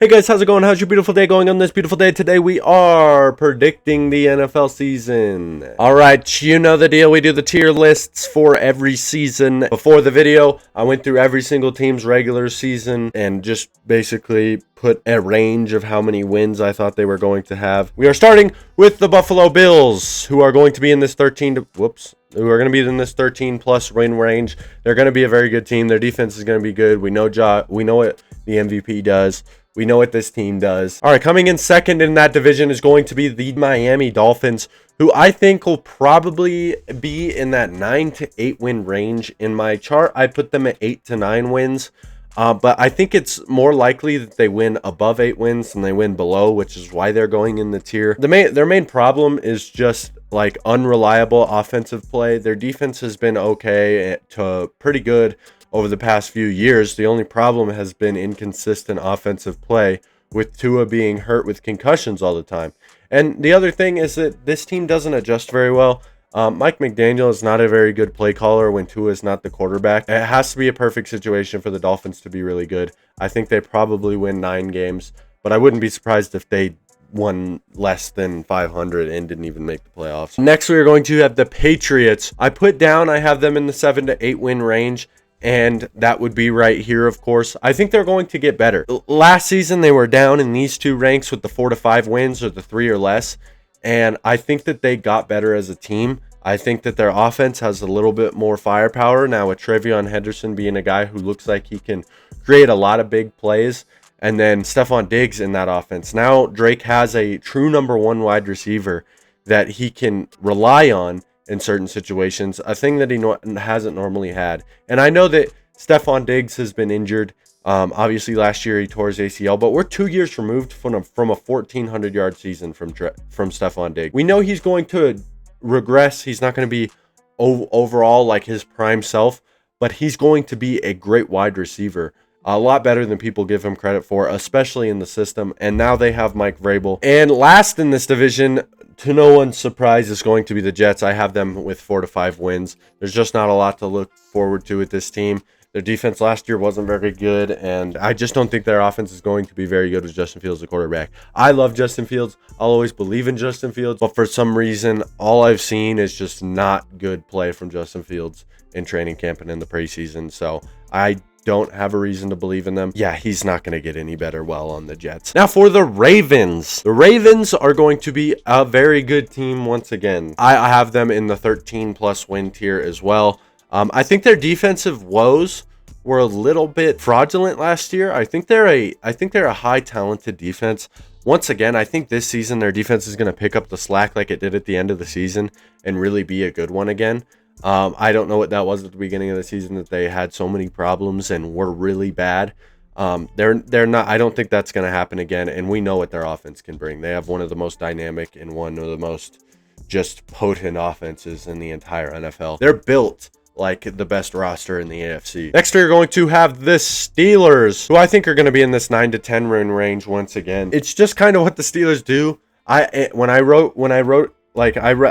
Hey guys, how's it going? How's your beautiful day going on this beautiful day? Today we are predicting the NFL season. Alright, you know the deal. We do the tier lists for every season. Before the video, I went through every single team's regular season and just basically put a range of how many wins I thought they were going to have. We are starting with the Buffalo Bills, who are going to be in this 13 plus win range. They're going to be a very good team. Their defense is going to be good. We know what the MVP does. We know what this team does. All right, coming in second in that division is going to be the Miami Dolphins, who I think will probably be in that 9 to 8 win range. In my chart, I put them at 8 to 9 wins. But I think it's more likely that they win above 8 wins than they win below, which is why they're going in the tier. Their main problem is just like unreliable offensive play. Their defense has been okay to pretty good over the past few years. The only problem has been inconsistent offensive play, with Tua being hurt with concussions all the time. And the other thing is that this team doesn't adjust very well. Mike McDaniel is not a very good play caller when Tua is not the quarterback. It has to be a perfect situation for the Dolphins to be really good. I think they probably win 9 games, but I wouldn't be surprised if they won less than 500 and didn't even make the playoffs. Next, we are going to have the Patriots. I have them in the 7 to 8 win range, and that would be right here, of course. I think they're going to get better. Last season, they were down in these two ranks with the 4 to 5 wins or the 3 or less, and I think that they got better as a team. I think that their offense has a little bit more firepower now, with Trevion Henderson being a guy who looks like he can create a lot of big plays, and then Stephon Diggs in that offense. Now Drake has a true number 1 wide receiver that he can rely on in certain situations, a thing that he hasn't normally had. And I know that Stephon Diggs has been injured. Obviously, last year he tore his ACL, but we're 2 years removed from a 1,400-yard season from Stephon Diggs. We know he's going to regress. He's not going to be overall like his prime self, but he's going to be a great wide receiver. A lot better than people give him credit for, especially in the system. And now they have Mike Vrabel. And last in this division, to no one's surprise, is going to be the Jets. I have them with 4 to 5 wins. There's just not a lot to look forward to with this team. Their defense last year wasn't very good, and I just don't think their offense is going to be very good with Justin Fields, the quarterback. I love Justin Fields. I'll always believe in Justin Fields, but for some reason, all I've seen is just not good play from Justin Fields in training camp and in the preseason. So I don't have a reason to believe in them. Yeah, he's not going to get any better on the Jets. Now for the Ravens. The Ravens are going to be a very good team once again. I have them in the 13 plus win tier as well. I think their defensive woes were a little bit fraudulent last year. I think they're a high talented defense. Once again, I think this season their defense is going to pick up the slack like it did at the end of the season and really be a good one again. I don't know what that was at the beginning of the season, that they had so many problems and were really bad. They're not. I don't think that's going to happen again, and we know what their offense can bring. They have one of the most dynamic and one of the most just potent offenses in the entire NFL. They're built like the best roster in the AFC. Next, we're going to have the Steelers, who I think are going to be in this 9 to 10 win range once again. It's just kind of what the Steelers do. I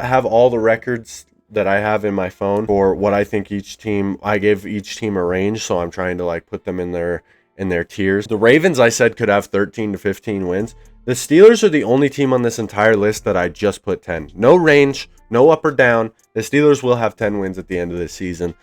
have all the records that I have in my phone for what I think each team. I gave each team a range, so I'm trying to like put them in their tiers. The Ravens, I said, could have 13 to 15 wins. The Steelers are the only team on this entire list that I just put 10. No range, no up or down. The Steelers will have 10 wins at the end of this season,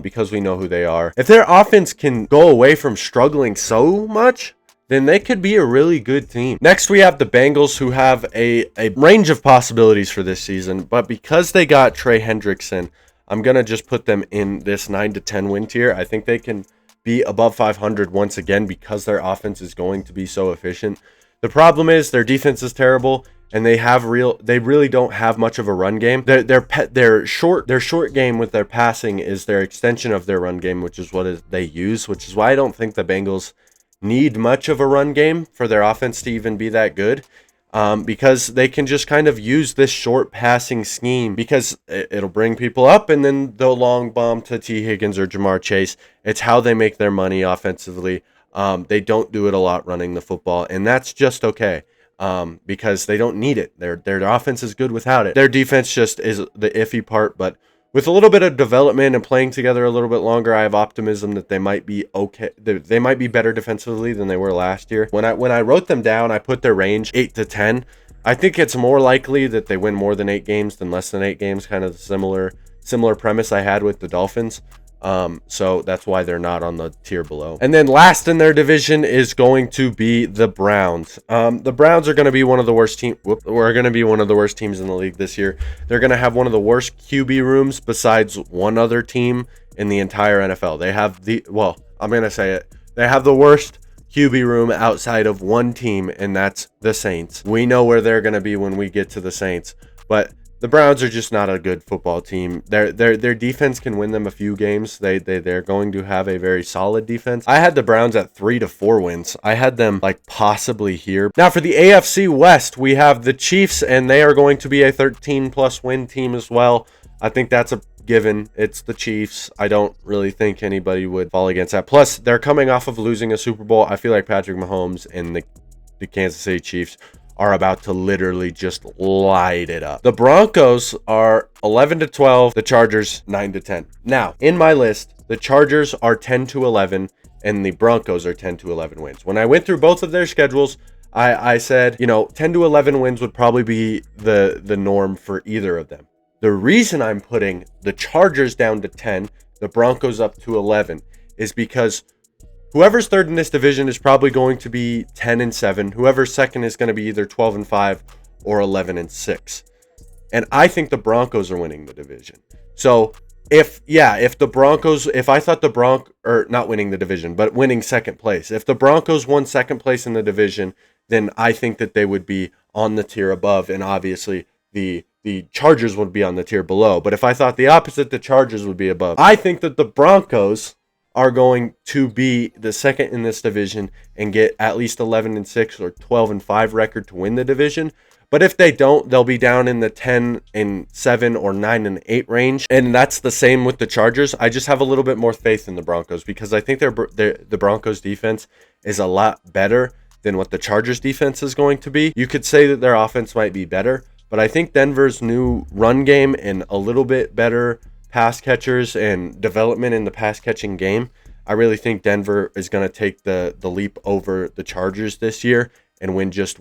because we know who they are. If their offense can go away from struggling so much, then they could be a really good team. Next, we have the Bengals, who have a range of possibilities for this season, but because they got Trey Hendrickson, I'm going to just put them in this 9 to 10 win tier. I think they can be above 500 once again because their offense is going to be so efficient. The problem is their defense is terrible, and they really don't have much of a run game. Their short game with their passing is their extension of their run game, which is what they use, which is why I don't think the Bengals need much of a run game for their offense to even be that good, because they can just kind of use this short passing scheme because it'll bring people up, and then they'll long bomb to T. Higgins or Jamar Chase. It's how they make their money offensively. They don't do it a lot running the football, and that's just okay, because they don't need it. Their offense is good without it. Their defense just is the iffy part, but with a little bit of development and playing together a little bit longer, I have optimism that they might be okay. They might be better defensively than they were last year. When I wrote them down, I put their range 8 to 10. I think it's more likely that they win more than 8 games than less than 8 games. Kind of the similar premise I had with the Dolphins. So that's why they're not on the tier below. And then last in their division is going to be the Browns. The Browns are going to be one of the worst teams in the league this year. They're going to have one of the worst QB rooms besides one other team in the entire NFL. They have I'm going to say it. They have the worst QB room outside of one team, and that's the Saints. We know where they're going to be when we get to the Saints, but the Browns are just not a good football team. Their defense can win them a few games. They're going to have a very solid defense. I had the Browns at 3 to 4 wins. I had them like possibly here. Now for the AFC West, we have the Chiefs, and they are going to be a 13+ win team as well. I think that's a given. It's the Chiefs. I don't really think anybody would fall against that. Plus, they're coming off of losing a Super Bowl. I feel like Patrick Mahomes and the Kansas City Chiefs are about to literally just light it up. The Broncos are 11 to 12, the Chargers 9 to 10. Now, in my list, the Chargers are 10 to 11 and the Broncos are 10 to 11 wins. When I went through both of their schedules, I said, 10 to 11 wins would probably be the norm for either of them. The reason I'm putting the Chargers down to 10, the Broncos up to 11 is because whoever's third in this division is probably going to be 10 and 7. Whoever's second is going to be either 12 and 5 or 11 and 6. And I think the Broncos are winning the division. So if I thought not winning the division, but winning second place, if the Broncos won second place in the division, then I think that they would be on the tier above, and obviously the Chargers would be on the tier below. But if I thought the opposite, the Chargers would be above. I think that the Broncos are going to be the second in this division and get at least 11 and 6 or 12 and 5 record to win the division. But if they don't, they'll be down in the 10 and 7 or 9 and 8 range. And that's the same with the Chargers. I just have a little bit more faith in the Broncos because I think the Broncos defense is a lot better than what the Chargers defense is going to be. You could say that their offense might be better, but I think Denver's new run game and a little bit better pass catchers and development in the pass catching game, I really think Denver is going to take the leap over the Chargers this year and win just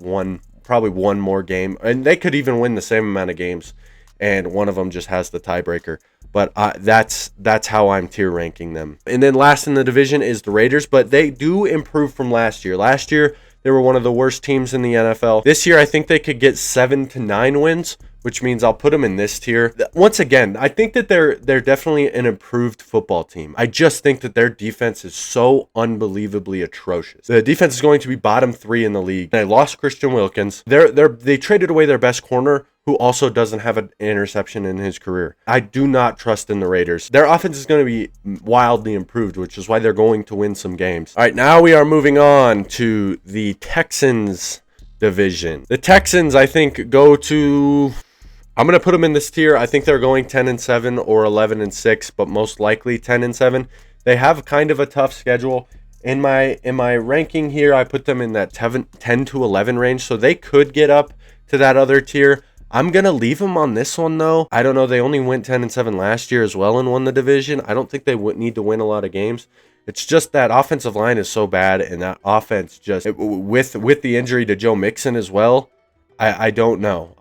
probably one more game. And they could even win the same amount of games, and one of them just has the tiebreaker. But that's how I'm tier ranking them. And then last in the division is the Raiders, but they do improve from last year. Last year, they were one of the worst teams in the NFL. This year, I think they could get 7 to 9 wins, which means I'll put them in this tier. Once again, I think that they're definitely an improved football team. I just think that their defense is so unbelievably atrocious. The defense is going to be bottom 3 in the league. They lost Christian Wilkins. They traded away their best corner, who also doesn't have an interception in his career. I do not trust in the Raiders. Their offense is going to be wildly improved, which is why they're going to win some games. All right, now we are moving on to the Texans division. The Texans, I think, I'm going to put them in this tier. I think they're going 10 and 7 or 11 and 6, but most likely 10 and 7. They have kind of a tough schedule. In my ranking here, I put them in that 10 to 11 range, so they could get up to that other tier. I'm going to leave them on this one, though. I don't know. They only went 10 and 7 last year as well and won the division. I don't think they would need to win a lot of games. It's just that offensive line is so bad, and that offense with the injury to Joe Mixon as well, I don't know.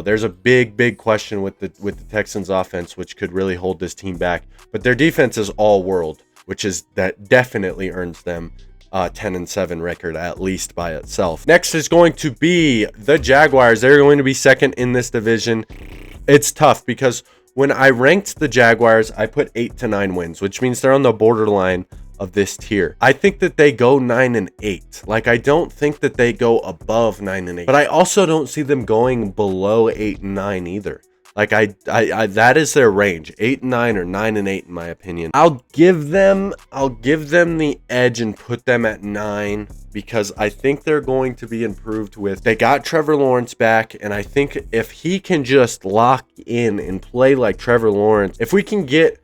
There's a big question with the Texans offense, which could really hold this team back. But their defense is all world, that definitely earns them 10 and 7 record at least by itself. Next is going to be the Jaguars. They're going to be second in this division. It's tough because when I ranked the Jaguars, I put 8 to 9 wins, which means they're on the borderline of this tier. I think that they go 9 and 8. Like, I don't think that they go above 9 and 8, but I also don't see them going below 8 and 9 either. Like, that is their range, 8 and 9 or 9 and 8 in my opinion. I'll give them the edge and put them at 9 because I think they're going to be improved they got Trevor Lawrence back, and I think if he can just lock in and play like Trevor Lawrence, if we can get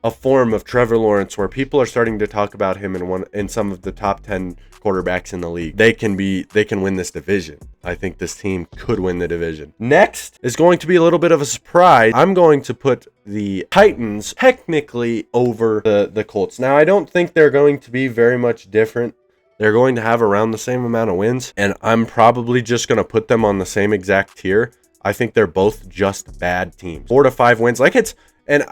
a form of Trevor Lawrence where people are starting to talk about him in some of the top 10 quarterbacks in the league, they can win this division. I think this team could win the division. Next is going to be a little bit of a surprise. I'm going to put the Titans technically over the Colts. Now, I don't think they're going to be very much different. They're going to have around the same amount of wins, and I'm probably just going to put them on the same exact tier. I think they're both just bad teams. 4 to 5 wins. And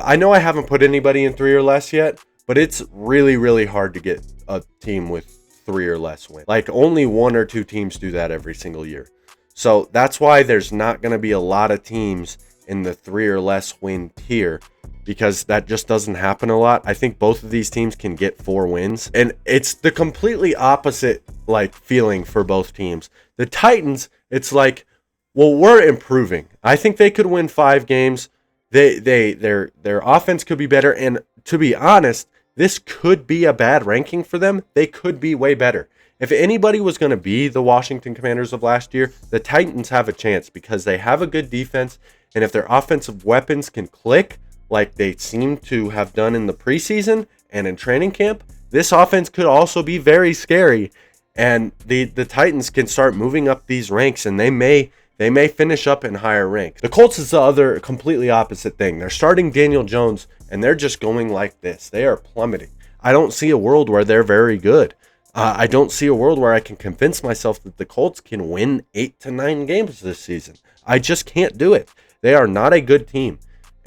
I know I haven't put anybody in 3 or less yet, but it's really, really hard to get a team with 3 or less wins. Like, only 1 or 2 teams do that every single year. So that's why there's not going to be a lot of teams in the 3 or less win tier, because that just doesn't happen a lot. I think both of these teams can get 4 wins, and it's the completely opposite like feeling for both teams. The Titans, it's like, well, we're improving. I think they could win 5 games. Their offense could be better, and to be honest, this could be a bad ranking for them. They could be way better. If anybody was going to be the Washington Commanders of last year, the Titans have a chance because they have a good defense, and if their offensive weapons can click like they seem to have done in the preseason and in training camp, this offense could also be very scary, and the Titans can start moving up these ranks, and they may finish up in higher ranks. The Colts is the other completely opposite thing. They're starting Daniel Jones, and they're just going like this. They are plummeting. I don't see a world where they're very good. I don't see a world where I can convince myself that the Colts can win 8 to 9 games this season. I just can't do it. They are not a good team.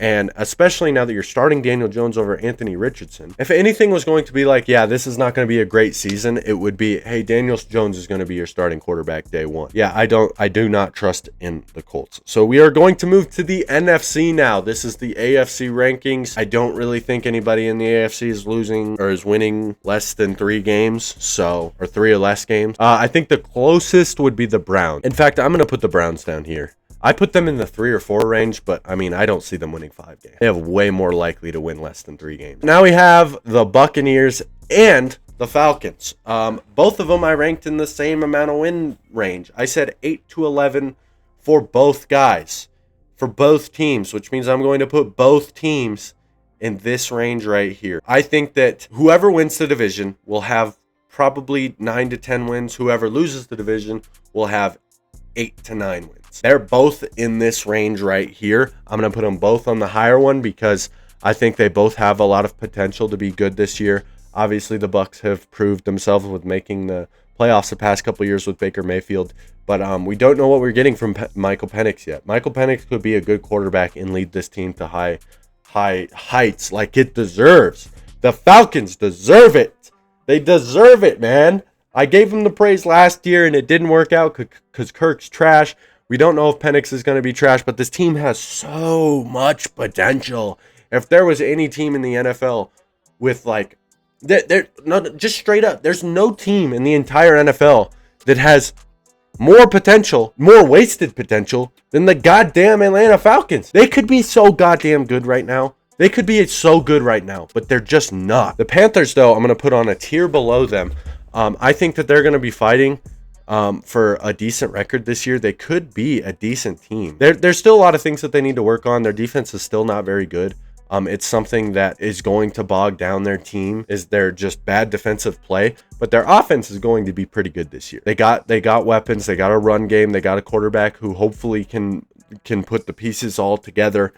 And especially now that you're starting Daniel Jones over Anthony Richardson. If anything was going to be like, yeah, this is not going to be a great season, it would be, hey, Daniel Jones is going to be your starting quarterback day one. Yeah, I do not trust in the Colts. So we are going to move to the NFC now. This is the AFC rankings. I don't really think anybody in the AFC is losing or is winning less than 3 games, or 3 or less games. I think the closest would be the Browns. In fact, I'm going to put the Browns down here. I put them in the 3 or 4 range, but I mean, I don't see them winning 5 games. They have way more likely to win less than 3 games. Now we have the Buccaneers and the Falcons. Both of them I ranked in the same amount of win range. I said 8 to 11 for both guys, for both teams, which means I'm going to put both teams in this range right here. I think that whoever wins the division will have probably 9 to 10 wins. Whoever loses the division will have 8 to 9 wins. They're both in this range right here. I'm going to put them both on the higher one because I think they both have a lot of potential to be good this year. Obviously, the Bucs have proved themselves with making the playoffs the past couple years with Baker Mayfield, but we don't know what we're getting from Michael Penix yet. Michael Penix could be a good quarterback and lead this team to high heights like it deserves. The Falcons deserve it. They deserve it, man. I gave him the praise last year, and it didn't work out because Kirk's trash. We don't know if Penix is going to be trash, but this team has so much potential. If there was any team in the NFL with just straight up, there's no team in the entire NFL that has more potential, more wasted potential than the goddamn Atlanta Falcons. They could be so goddamn good right now. They could be so good right now, but they're just not. The Panthers, though, I'm going to put on a tier below them. I think that they're going to be fighting for a decent record this year. They could be a decent team. There's still a lot of things that they need to work on. Their defense is still not very good. It's something that is going to bog down their team, is their just bad defensive play, but their offense is going to be pretty good this year. They got weapons, they got a run game, they got a quarterback who hopefully can put the pieces all together.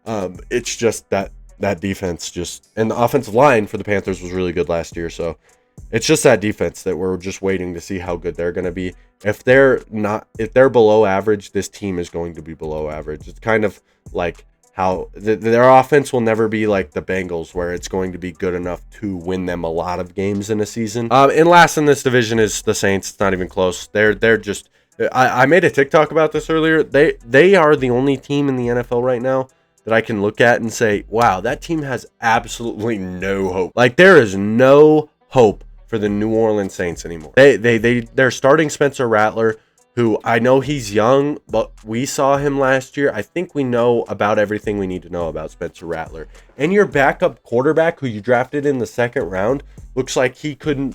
It's just that defense and the offensive line for the Panthers was really good last year, so it's just that defense that we're just waiting to see how good they're going to be. If they're below average, this team is going to be below average. It's kind of like how their offense will never be like the Bengals, where it's going to be good enough to win them a lot of games in a season. And last in this division is the Saints. It's not even close. They're just. I made a TikTok about this earlier. They are the only team in the NFL right now that I can look at and say, wow, that team has absolutely no hope. Like, there is no hope for the New Orleans Saints anymore. They're starting Spencer Rattler, who I know he's young, but we saw him last year. I think we know about everything we need to know about Spencer Rattler. And your backup quarterback, who you drafted in the 2nd round, looks like he could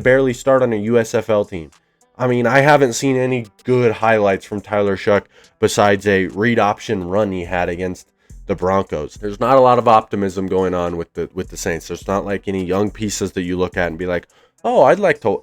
barely start on a USFL team. I mean, I haven't seen any good highlights from Tyler Shuck besides a read option run he had against the Broncos. There's not a lot of optimism going on with the Saints. There's not like any young pieces that you look at and be like, oh, I'd like to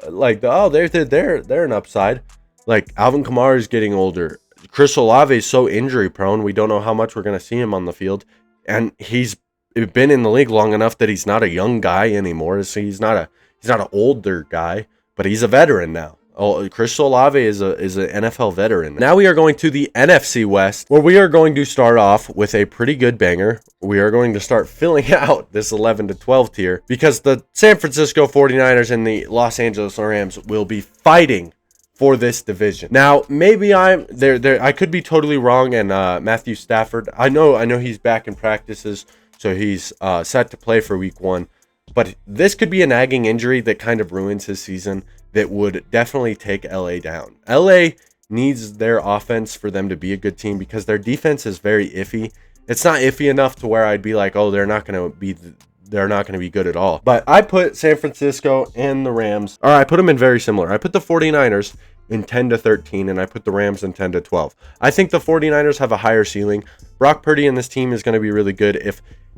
they're an upside. Like, Alvin Kamara is getting older. Chris Olave is so injury prone. We don't know how much we're going to see him on the field. And he's been in the league long enough that he's not a young guy anymore. So he's not an older guy, but he's a veteran now. Oh, Chris Olave is an NFL veteran. Now we are going to the NFC West, where we are going to start off with a pretty good banger. We are going to start filling out this 11 to 12 tier because the San Francisco 49ers and the Los Angeles Rams will be fighting for this division. Now, maybe I'm there. I could be totally wrong. And Matthew Stafford, I know he's back in practices, so he's set to play for Week 1. But this could be a nagging injury that kind of ruins his season. That would definitely take LA down. LA needs their offense for them to be a good team because their defense is very iffy. It's not iffy enough to where I'd be like, oh, they're not going to be good at all. But I put San Francisco and the Rams, or I put them in very similar. I put the 49ers in 10 to 13 and I put the Rams in 10 to 12. I think the 49ers have a higher ceiling. Brock Purdy and this team is going to be really good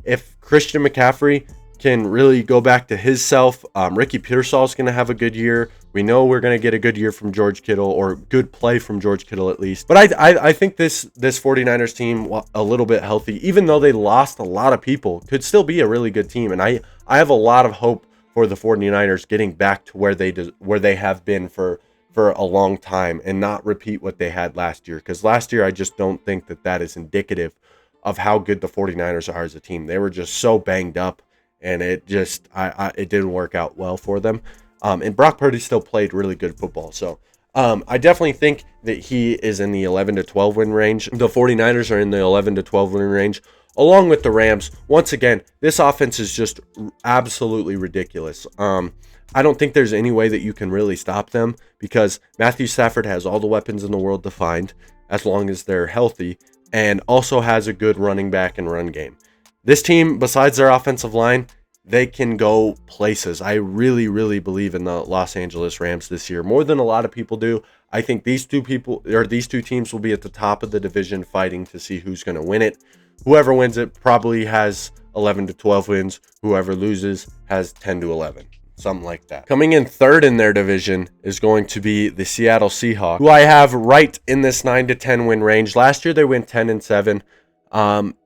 if Christian McCaffrey can really go back to his self. Ricky Pearsall is going to have a good year. We know we're going to get a good year from George Kittle, or good play from George Kittle at least. But I think this 49ers team, a little bit healthy, even though they lost a lot of people, could still be a really good team. And I have a lot of hope for the 49ers getting back to where they have been for a long time and not repeat what they had last year. Because last year, I just don't think that is indicative of how good the 49ers are as a team. They were just so banged up. And it just, it didn't work out well for them. And Brock Purdy still played really good football. So I definitely think that he is in the 11 to 12 win range. The 49ers are in the 11 to 12 win range, along with the Rams. Once again, this offense is just absolutely ridiculous. I don't think there's any way that you can really stop them because Matthew Stafford has all the weapons in the world to find as long as they're healthy, and also has a good running back and run game. This team, besides their offensive line, they can go places. I really, really believe in the Los Angeles Rams this year, more than a lot of people do. I think these two teams will be at the top of the division fighting to see who's going to win it. Whoever wins it probably has 11 to 12 wins. Whoever loses has 10 to 11. Something like that. Coming in third in their division is going to be the Seattle Seahawks, who I have right in this 9 to 10 win range. Last year they went 10 and 7.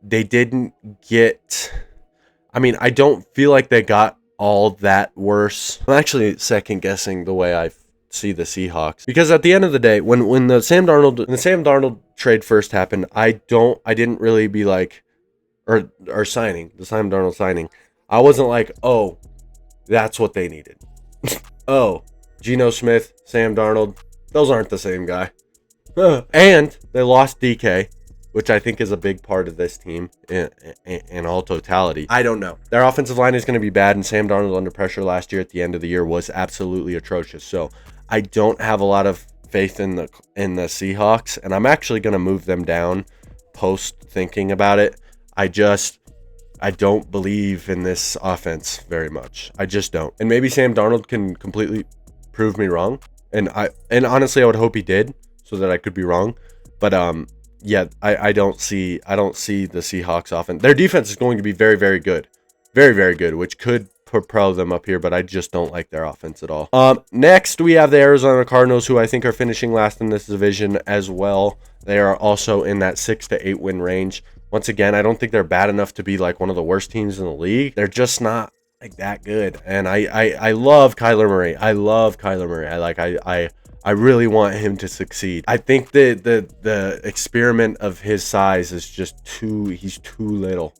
They didn't get, I don't feel like they got all that worse. I'm actually second guessing the way I see the Seahawks, because at the end of the day, when the Sam Darnold trade first happened, I didn't really be like, or signing, the Sam Darnold signing, I wasn't like, oh, that's what they needed. Oh, Geno Smith, Sam Darnold, those aren't the same guy. And they lost DK, which I think is a big part of this team in all totality. I don't know. Their offensive line is going to be bad, and Sam Darnold under pressure last year at the end of the year was absolutely atrocious. So I don't have a lot of faith in the Seahawks, and I'm actually going to move them down post thinking about it. I don't believe in this offense very much. I just don't. And maybe Sam Darnold can completely prove me wrong. And honestly, I would hope he did, so that I could be wrong. But yeah, I don't see the Seahawks offense. Their defense is going to be very, very good. Very, very good, which could propel them up here, but I just don't like their offense at all. Next, we have the Arizona Cardinals, who I think are finishing last in this division as well. They are also in that 6 to 8 win range. Once again, I don't think they're bad enough to be like one of the worst teams in the league. They're just not like that good. And I love Kyler Murray. I really want him to succeed. I think the experiment of his size is just he's too little.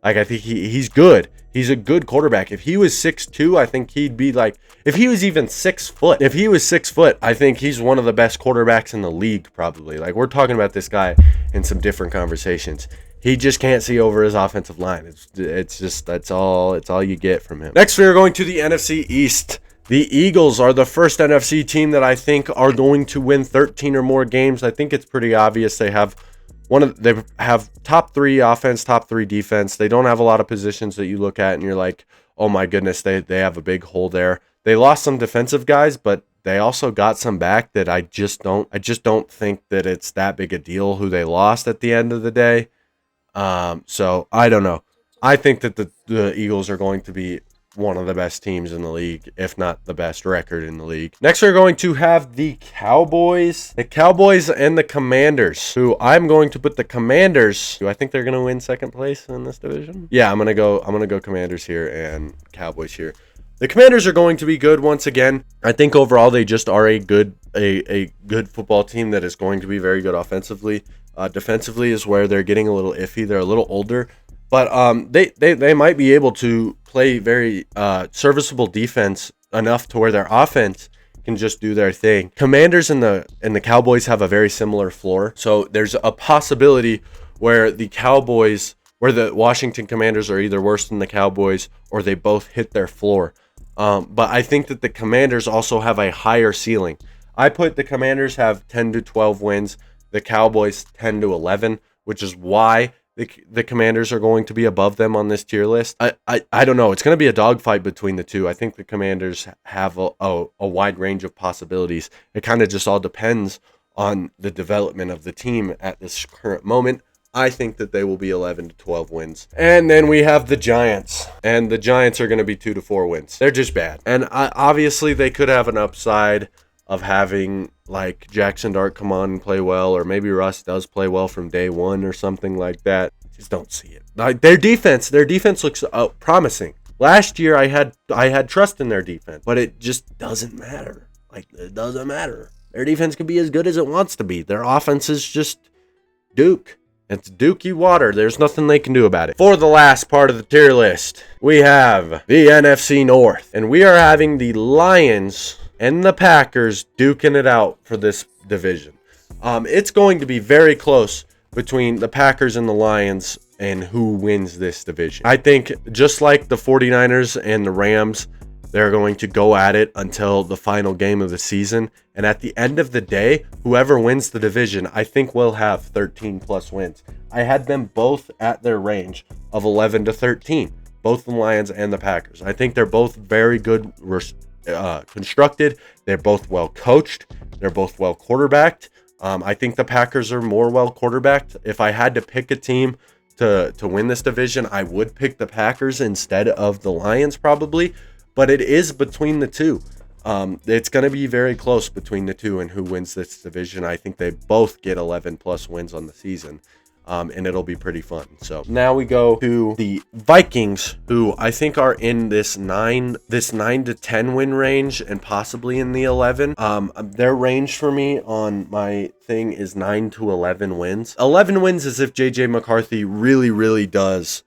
Like, I think he's good. He's a good quarterback. If he was 6'2", I think he'd be like, if he was even 6 foot. If he was 6 foot, I think he's one of the best quarterbacks in the league, probably. Like, we're talking about this guy in some different conversations. He just can't see over his offensive line. It's just, that's all you get from him. Next, we are going to the NFC East. The Eagles are the first NFC team that I think are going to win 13 or more games. I think it's pretty obvious. They have top 3 offense, top 3 defense. They don't have a lot of positions that you look at and you're like, oh my goodness, they have a big hole there. They lost some defensive guys, but they also got some back that I just don't think that it's that big a deal who they lost at the end of the day. So I don't know. I think that the Eagles are going to be one of the best teams in the league, if not the best record in the league. Next, we're going to have the Cowboys. The Cowboys and the Commanders, who I'm going to put the Commanders. Do I think they're going to win second place in this division? Yeah, I'm going to go Commanders here and Cowboys here. The Commanders are going to be good once again. I think overall they just are a good football team that is going to be very good offensively. Defensively is where they're getting a little iffy. They're a little older, but they might be able to play very serviceable defense enough to where their offense can just do their thing. Commanders and the Cowboys have a very similar floor, so there's a possibility where the Washington Commanders are either worse than the Cowboys or they both hit their floor. But I think that the Commanders also have a higher ceiling. I put the Commanders have 10 to 12 wins, the Cowboys 10 to 11, which is why the Commanders are going to be above them on this tier list. I don't know. It's going to be a dogfight between the two. I think the Commanders have a wide range of possibilities. It kind of just all depends on the development of the team at this current moment. I think that they will be 11 to 12 wins. And then we have the Giants. And the Giants are going to be 2 to 4 wins. They're just bad. And obviously they could have an upside of having like Jackson Dart come on and play well, or maybe Russ does play well from day one or something like that. Just don't see it. Like their defense looks promising. Last year I had trust in their defense, but it just doesn't matter. Like it doesn't matter. Their defense can be as good as it wants to be. Their offense is just Duke. It's dookie water. There's nothing they can do about it. For the last part of the tier list, we have the NFC North. And we are having the Lions and the Packers duking it out for this division. It's going to be very close between the Packers and the Lions and who wins this division. I think just like the 49ers and the Rams, they're going to go at it until the final game of the season. And at the end of the day, whoever wins the division, I think will have 13 plus wins. I had them both at their range of 11 to 13, both the Lions and the Packers. I think they're both very good constructed. They're both well coached. They're both well quarterbacked. I think the Packers are more well quarterbacked. If I had to pick a team to win this division, I would pick the Packers instead of the Lions probably. But it is between the two. It's going to be very close between the two and who wins this division. I think they both get 11 plus wins on the season. And it'll be pretty fun. So now we go to the Vikings, who I think are in this 9 to 10 win range and possibly in the 11. Their range for me on my thing is 9 to 11 wins. 11 wins is if JJ McCarthy really does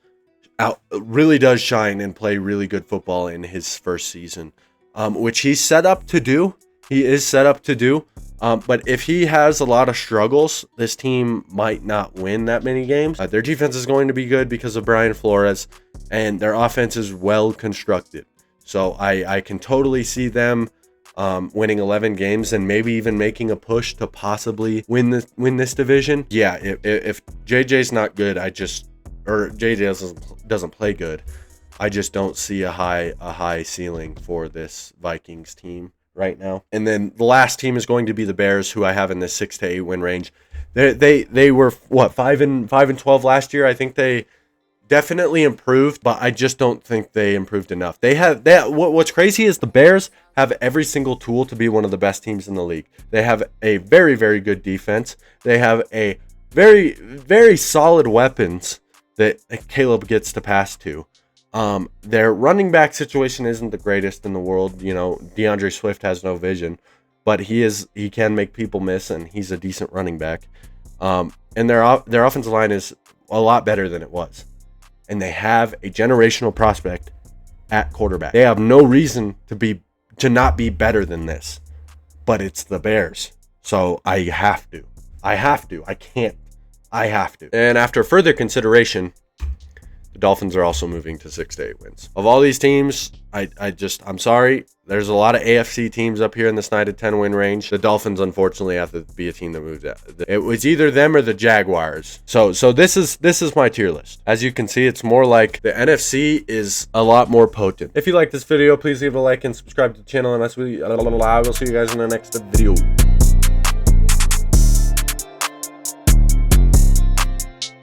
shine and play really good football in his first season, which he's set up to do. He is set up to do. But if he has a lot of struggles, this team might not win that many games. Their defense is going to be good because of Brian Flores, and their offense is well constructed. So I can totally see them winning 11 games and maybe even making a push to possibly win this division. Yeah, if JJ's not good, or JJ doesn't play good, I just don't see a high ceiling for this Vikings team right now. And then the last team is going to be the Bears, who I have in this 6 to 8 win range. They were what 5 and 12 last year. I think they definitely improved, but I just don't think they improved enough. What's crazy is the Bears have every single tool to be one of the best teams in the league. They have a very, very good defense. They have a very, very solid weapons that Caleb gets to pass to. Their running back situation isn't the greatest in the world. You know, DeAndre Swift has no vision, but he can make people miss, and he's a decent running back. And their offensive line is a lot better than it was. And they have a generational prospect at quarterback. They have no reason to not be better than this, but it's the Bears. So I have to. I can't. I have to. And after further consideration, the Dolphins are also moving to 6 to 8 wins. Of all these teams, I'm sorry. There's a lot of AFC teams up here in this 9 to 10 win range. The Dolphins, unfortunately, have to be a team that moves out. It was either them or the Jaguars. So this is my tier list. As you can see, it's more like the NFC is a lot more potent. If you like this video, please leave a like and subscribe to the channel. And I will see you guys in the next video.